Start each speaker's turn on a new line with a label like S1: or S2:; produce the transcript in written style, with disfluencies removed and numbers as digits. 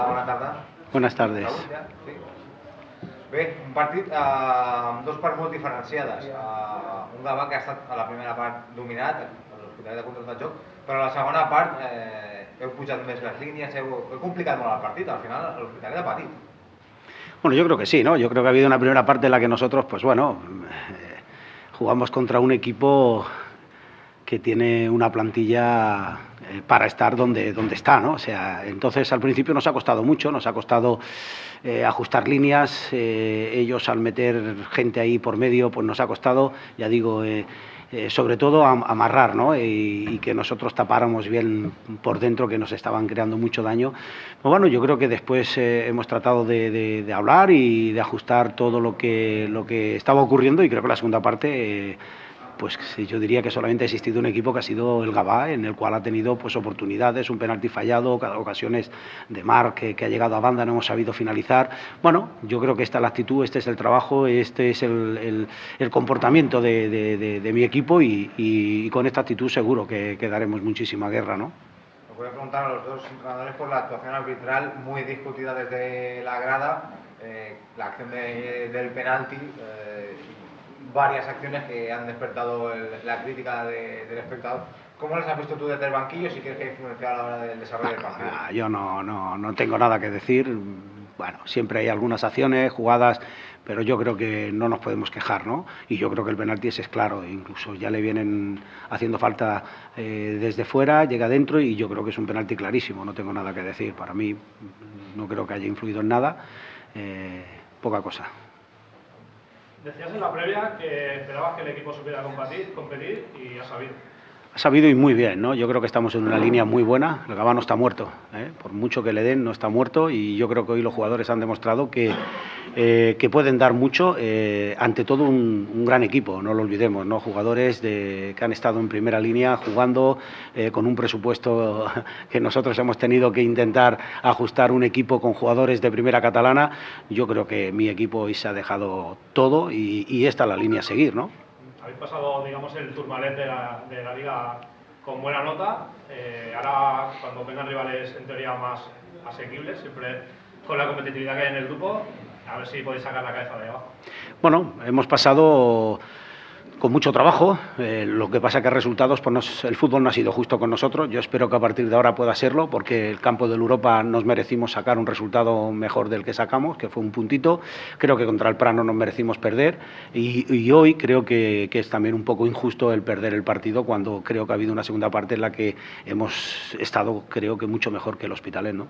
S1: bona tarda.
S2: Buenas tardes.
S1: Ja? Sí. Bé, un partit amb dos parts molt diferenciades. Un Gavà que ha estat a la primera part dominat, l'Hospitalet ha controlat el joc, però a la segona part heu pujat més les línies, heu complicat molt el partit, al final l'Hospitalet ha patit.
S2: Bueno, yo creo que sí, ¿no? Yo creo que ha habido una primera parte en la que nosotros, pues bueno, jugamos contra un equipo que tiene una plantilla para estar donde está, ¿no? O sea, entonces al principio nos ha costado mucho, nos ha costado ajustar líneas, ellos al meter gente ahí por medio, pues nos ha costado, ya digo, sobre todo amarrar, ¿no? Y que nosotros tapáramos bien por dentro, que nos estaban creando mucho daño. Pues bueno, yo creo que después hemos tratado de hablar y de ajustar todo lo que estaba ocurriendo, y creo que la segunda parte pues yo diría que solamente ha existido un equipo que ha sido el Gavà, en el cual ha tenido pues oportunidades, un penalti fallado, ocasiones de Marc que ha llegado a banda, no hemos sabido finalizar. Bueno, yo creo que esta es la actitud, este es el trabajo, este es el comportamiento de mi equipo, y con esta actitud seguro que daremos muchísima guerra, ¿no?
S1: Os voy a preguntar a los dos entrenadores por la actuación arbitral muy discutida desde la grada, la acción del penalti, varias acciones que han despertado la crítica del espectador. ¿Cómo las has visto tú desde el banquillo, si crees que ha influenciado a la hora del desarrollo del partido?
S2: Yo no tengo nada que decir. Bueno, siempre hay algunas acciones, jugadas, pero yo creo que no nos podemos quejar, ¿no? Y yo creo que el penalti ese es claro, incluso ya le vienen haciendo falta desde fuera, llega dentro, y yo creo que es un penalti clarísimo, no tengo nada que decir. Para mí no creo que haya influido en nada, poca cosa.
S3: Decías en la previa que esperabas que el equipo supiera competir y ha sabido.
S2: Ha sabido, y muy bien, ¿no? Yo creo que estamos en una línea muy buena. El Gavà no está muerto, por mucho que le den, no está muerto, y yo creo que hoy los jugadores han demostrado que pueden dar mucho, ante todo un gran equipo, no lo olvidemos, ¿no? Jugadores que han estado en primera línea jugando con un presupuesto que nosotros hemos tenido que intentar ajustar, un equipo con jugadores de primera catalana. Yo creo que mi equipo hoy se ha dejado todo, y esta es la línea a seguir, ¿no?
S3: Habéis pasado, digamos, el turmalet de la liga con buena nota. Ahora, cuando vengan rivales en teoría más asequibles, siempre con la competitividad que hay en el grupo, a ver si podéis sacar la cabeza de abajo.
S2: Bueno, hemos pasado con mucho trabajo, lo que pasa que resultados, pues el fútbol no ha sido justo con nosotros. Yo espero que a partir de ahora pueda serlo, porque el campo del Europa nos merecimos sacar un resultado mejor del que sacamos, que fue un puntito. Creo que contra el Prano nos merecimos perder, y hoy creo que es también un poco injusto el perder el partido, cuando creo que ha habido una segunda parte en la que hemos estado, creo que mucho mejor que el Hospitalet, ¿no?